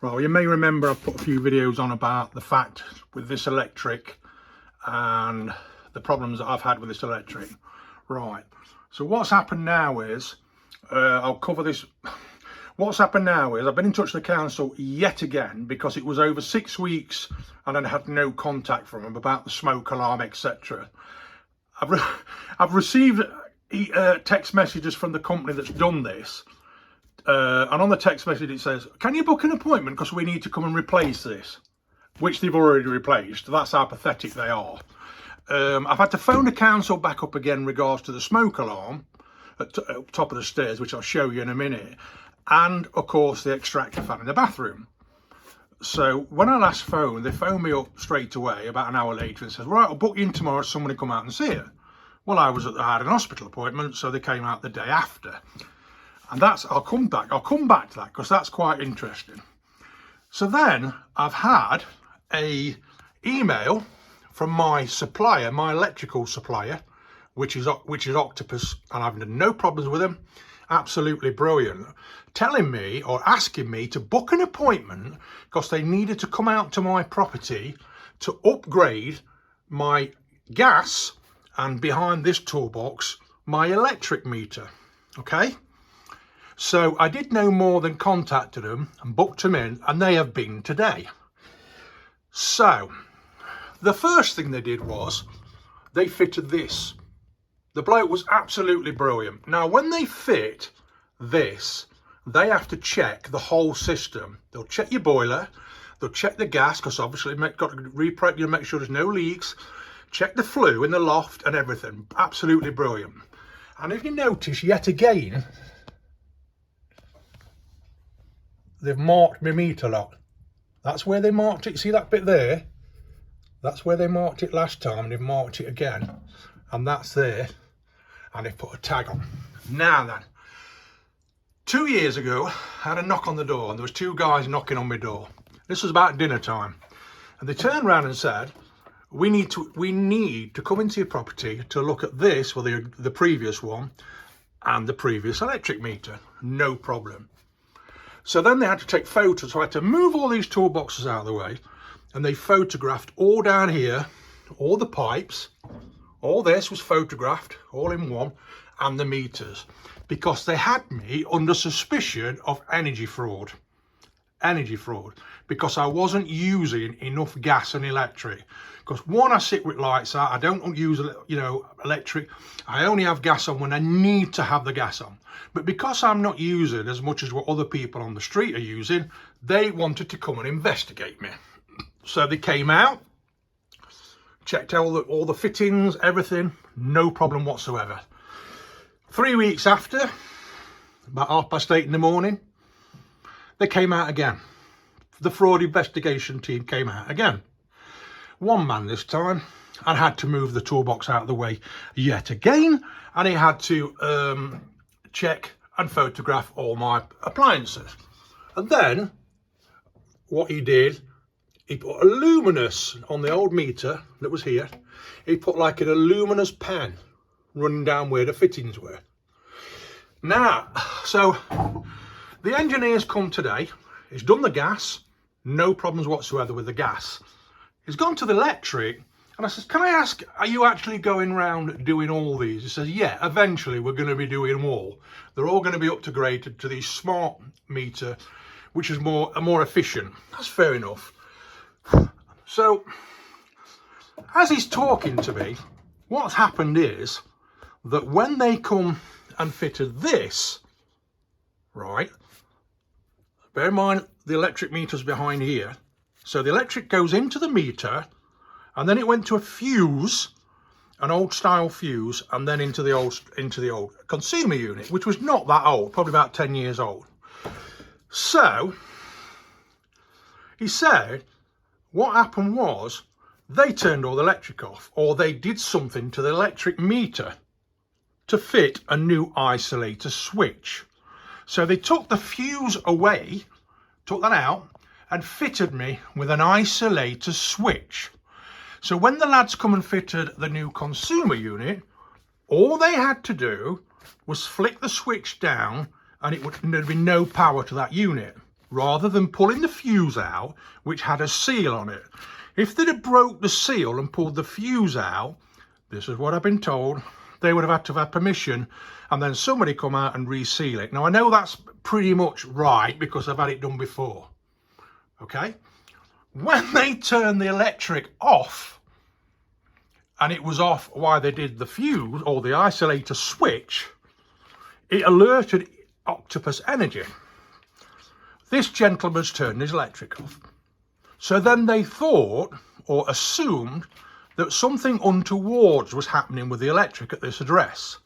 Well, you may remember I've put a few videos on about the fact with this electric and the problems that I've had with this electric. Right, so what's happened now is, I'll cover this. What's happened now is I've been in touch with the council yet again because it was over 6 weeks and I had no contact from them about the smoke alarm, etc. I've received text messages from the company that's done this. And on the text message it says, can you book an appointment because we need to come and replace this, which they've already replaced. That's how pathetic they are. I've had to phone the council back up again in regards to the smoke alarm at top of the stairs, which I'll show you in a minute, and of course the extractor fan in the bathroom. So when I last phoned, they phoned me up straight away about an hour later and says, right, I'll book you in tomorrow, somebody come out and see it. Well, I had an hospital appointment, so they came out the day after. And I'll come back to that because that's quite interesting. So then I've had a email from my supplier, my electrical supplier, which is Octopus, and I've had no problems with them. Absolutely brilliant. Telling me or asking me to book an appointment because they needed to come out to my property to upgrade my gas and behind this toolbox, my electric meter. Okay? So I did no more than contacted them and booked them in, and they have been today. So the first thing they did was they fitted this. The bloke was absolutely brilliant. Now when they fit this, they have to check the whole system. They'll check your boiler, they'll check the gas, because obviously you've got to make sure there's no leaks, check the flue in the loft and everything. Absolutely brilliant. And if you notice yet again, they've marked my meter lock. That's where they marked it. See that bit there? That's where they marked it last time, and they've marked it again. And that's there. And they've put a tag on. Now then, 2 years ago, I had a knock on the door, and there was 2 guys knocking on my door. This was about dinner time. And they turned around and said, we need to come into your property to look at this, well, the previous one, and the previous electric meter. No problem. So then they had to take photos, so I had to move all these toolboxes out of the way, and they photographed all down here, all the pipes, all this was photographed, all in one, and the meters, because they had me under suspicion of energy fraud. Energy fraud, because I wasn't using enough gas and electric. Because one, I sit with lights out, I don't use, electric. I only have gas on when I need to have the gas on. But because I'm not using as much as what other people on the street are using, they wanted to come and investigate me. So they came out, checked out all the fittings, everything, no problem whatsoever. 3 weeks after, about 8:30 in the morning, they came out again. The fraud investigation team came out again. One man this time, and had to move the toolbox out of the way yet again, and he had to check and photograph all my appliances. And then what he did, he put a luminous on the old meter that was here. He put like an luminous pen running down where the fittings were. Now, so the engineer's come today. He's done the gas, no problems whatsoever with the gas. He's gone to the electric, and I says, can I ask, are you actually going around doing all these? He says, yeah, eventually we're going to be doing them all. They're all going to be upgraded to the smart meter, which is more efficient. That's fair enough. So as he's talking to me, what's happened is that when they come and fitted this, right, bear in mind the electric meter's behind here, so the electric goes into the meter, and then it went to a fuse, an old style fuse, and then into the old consumer unit, which was not that old, probably about 10 years old. So he said what happened was they turned all the electric off, or they did something to the electric meter to fit a new isolator switch. So they took the fuse away, took that out, and fitted me with an isolator switch. So when the lads come and fitted the new consumer unit, all they had to do was flick the switch down, and there'd be no power to that unit. rather than pulling the fuse out, which had a seal on it. If they'd have broke the seal and pulled the fuse out, this is what I've been told, they would have had to have permission and then somebody come out and reseal it. Now, I know that's pretty much right because I've had it done before, okay? When they turned the electric off, and it was off while they did the fuse or the isolator switch, it alerted Octopus Energy. This gentleman's turned his electric off. So then they thought or assumed that something untoward was happening with the electric at this address.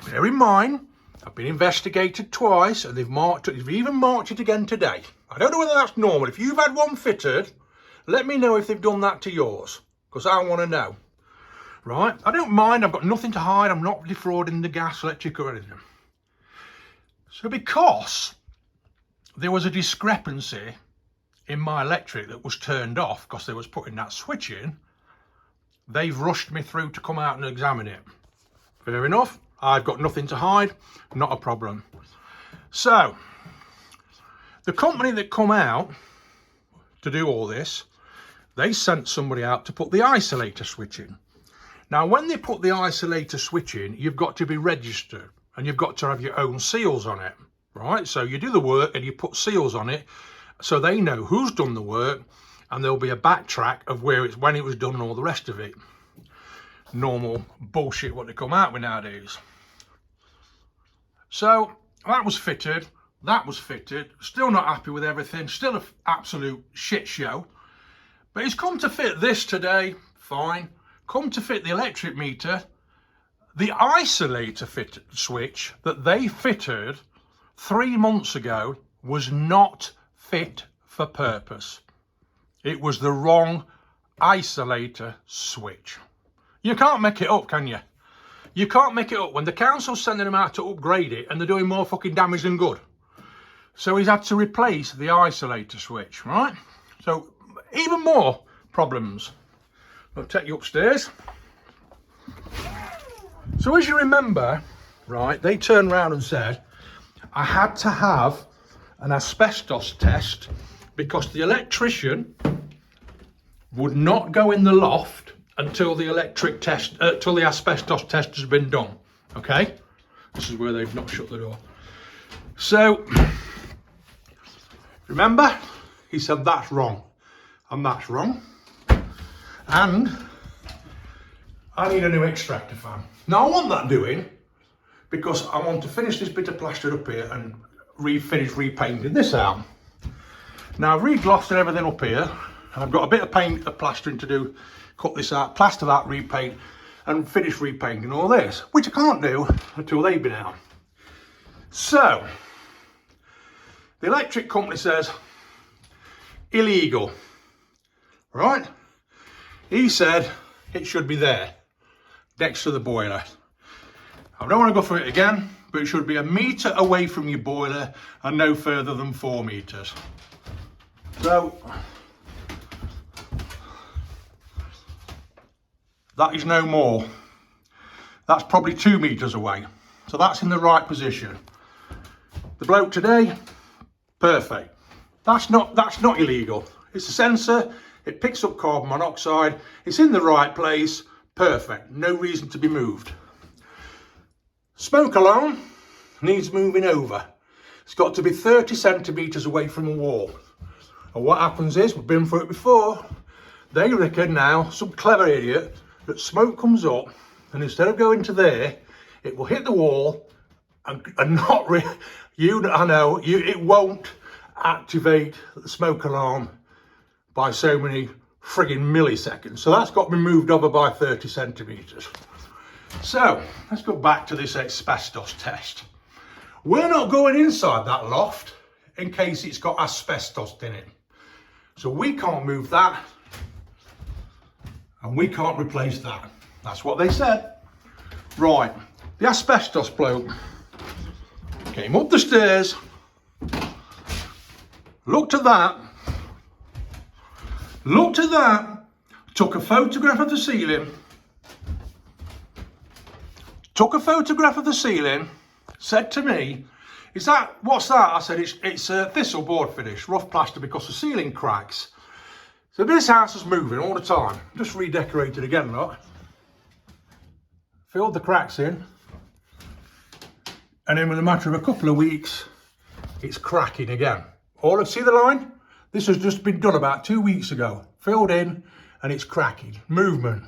Bear in mind, I've been investigated twice and they've even marked it again today. I don't know whether that's normal. If you've had one fitted, let me know if they've done that to yours, because I want to know. Right? I don't mind. I've got nothing to hide. I'm not defrauding the gas, electric or anything. So because there was a discrepancy in my electric that was turned off because they was putting that switch in, they've rushed me through to come out and examine it. Fair enough. I've got nothing to hide. Not a problem. So the company that come out to do all this, they sent somebody out to put the isolator switch in. Now, when they put the isolator switch in, you've got to be registered and you've got to have your own seals on it, right? So you do the work and you put seals on it so they know who's done the work, and there'll be a backtrack of when it was done and all the rest of it. Normal bullshit what they come out with nowadays. So that was fitted. Still not happy with everything. Still an absolute shit show. But he's come to fit this today. Fine. Come to fit the electric meter. The isolator switch that they fitted 3 months ago was not fit for purpose. It was the wrong isolator switch. You can't make it up, can you? You can't make it up when the council's sending them out to upgrade it and they're doing more fucking damage than good. So he's had to replace the isolator switch, right? So even more problems. I'll take you upstairs. So as you remember, right, they turned around and said, I had to have an asbestos test because the electrician would not go in the loft until the till the asbestos test has been done. Okay, this is where they've not shut the door. So remember, he said that's wrong, and that's wrong, and I need a new extractor fan. Now I want that doing because I want to finish this bit of plaster up here and finish repainting this out. Now I've re-glossed everything up here. I've got a bit of plastering to do, cut this out, plaster that, repaint, and finish repainting all this, which I can't do until they've been out. So, the electric company says, illegal, right? He said it should be there, next to the boiler. I don't want to go through it again, but it should be 1 metre away from your boiler and no further than 4 metres. So, that is no more. That's probably 2 metres away. So that's in the right position. The bloke today, perfect. That's not illegal. It's a sensor, it picks up carbon monoxide, it's in the right place, perfect. No reason to be moved. Smoke alarm needs moving over. It's got to be 30 centimetres away from the wall. And what happens is, we've been through it before, they reckon now, some clever idiot, that smoke comes up and instead of going to there, it will hit the wall and not it won't activate the smoke alarm by so many frigging milliseconds. So that's got to be moved over by 30 centimetres. So let's go back to this asbestos test. We're not going inside that loft in case it's got asbestos in it. So we can't move that and we can't replace that. That's what they said. Right, the asbestos bloke came up the stairs, looked at that, took a photograph of the ceiling, said to me, Is that, what's that? I said, it's a thistle board finish, rough plaster because the ceiling cracks. So this house is moving all the time. Just redecorated again, look. Filled the cracks in. And then in a matter of a couple of weeks, it's cracking again. See the line? This has just been done about 2 weeks ago. Filled in and it's cracking. Movement.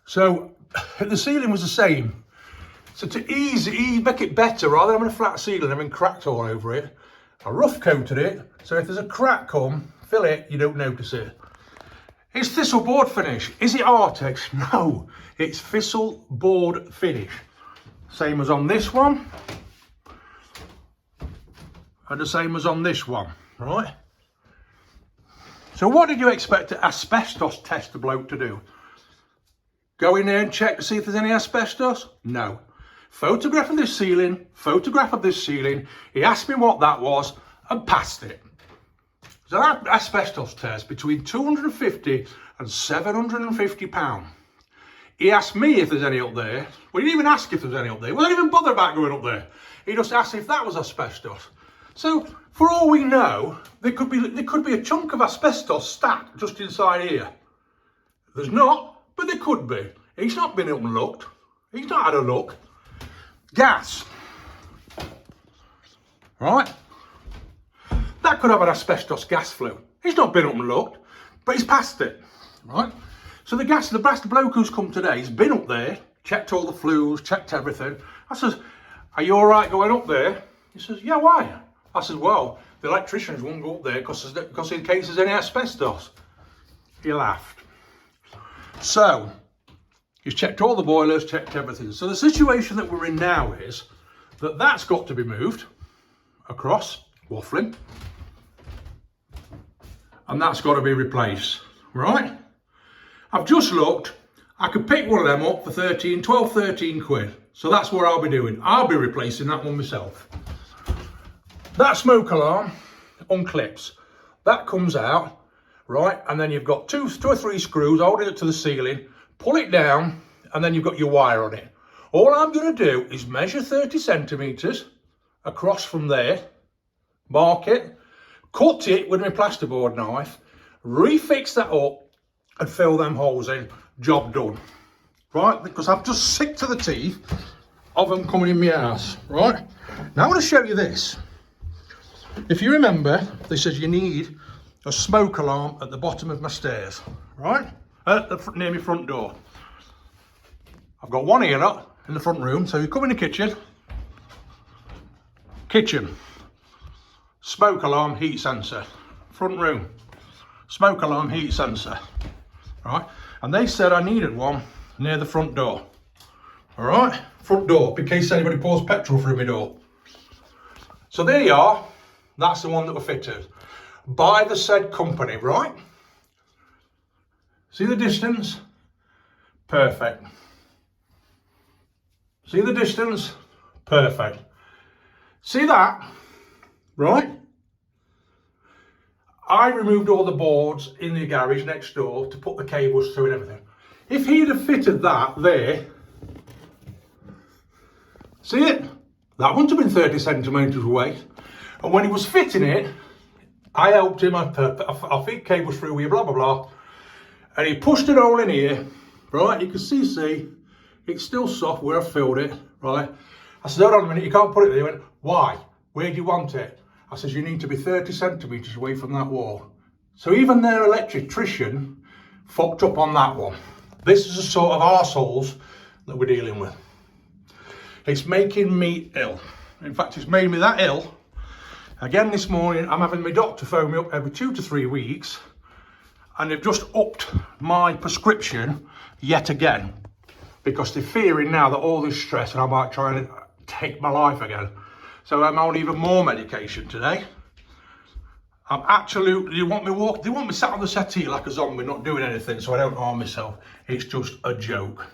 So the ceiling was the same. So to make it better, rather than having a flat ceiling having cracks all over it, I rough coated it. So if there's a crack come, fill it, you don't notice it. It's thistle board finish. Is it Artex? No, it's thistle board finish. Same as on this one. And the same as on this one, right? So what did you expect an asbestos tester bloke to do? Go in there and check to see if there's any asbestos? No. Photograph of this ceiling, photograph of this ceiling. He asked me what that was and passed it. So that asbestos test between 250 and 750 pounds. He asked me if there's any up there. Well, he didn't even ask if there's any up there. We didn't even bother about going up there. He just asked if that was asbestos. So for all we know, there could be a chunk of asbestos stacked just inside here. There's not, but there could be. He's not been up and looked. He's not had a look. Gas. Right? That could have an asbestos gas flue. He's not been up and looked, but he's passed it. Right? So the bloke who's come today, he's been up there, checked all the flues, checked everything. I says, are you all right going up there? He says, yeah, why? I says, well, the electricians won't go up there because in case there's any asbestos. He laughed. So, he's checked all the boilers, checked everything. So the situation that we're in now is that that's got to be moved across, waffling, and that's got to be replaced, right? I've just looked, I could pick one of them up for 12, 13 quid. So that's what I'll be doing. I'll be replacing that one myself. That smoke alarm unclips. That comes out, right? And then you've got two or three screws holding it to the ceiling, pull it down, and then you've got your wire on it. All I'm going to do is measure 30 centimetres across from there, mark it, cut it with my plasterboard knife, refix that up, and fill them holes in. Job done. Right? Because I'm just sick to the teeth of them coming in my house. Right? Now I want to show you this. If you remember, this says you need a smoke alarm at the bottom of my stairs. Right? Near my front door. I've got one here in the front room. So you come in the kitchen. Kitchen. Smoke alarm heat sensor. Front room. Smoke alarm heat sensor. Right, and they said I needed one near the front door. All right, front door, in case anybody pours petrol through my door. So there you are. That's the one that were fitted by the said company, right? See the distance? Perfect. See the distance? Perfect. See that? Right? I removed all the boards in the garage next door to put the cables through and everything. If he'd have fitted that there, see it? That wouldn't have been 30 centimetres away. And when he was fitting it, I helped him, I fit cables through here, blah, blah, blah. And he pushed it all in here, right? You can see, it's still soft where I filled it, right? I said, hold on a minute, you can't put it there. He went, why? Where do you want it? I says, you need to be 30 centimetres away from that wall. So even their electrician fucked up on that one. This is the sort of arseholes that we're dealing with. It's making me ill. In fact, it's made me that ill. Again this morning, I'm having my doctor phone me up every 2 to 3 weeks, and they've just upped my prescription yet again, because they're fearing now that all this stress and I might try and take my life again. So I'm on even more medication today. I'm absolutely, they want me sat on the settee like a zombie, not doing anything so I don't harm myself. It's just a joke.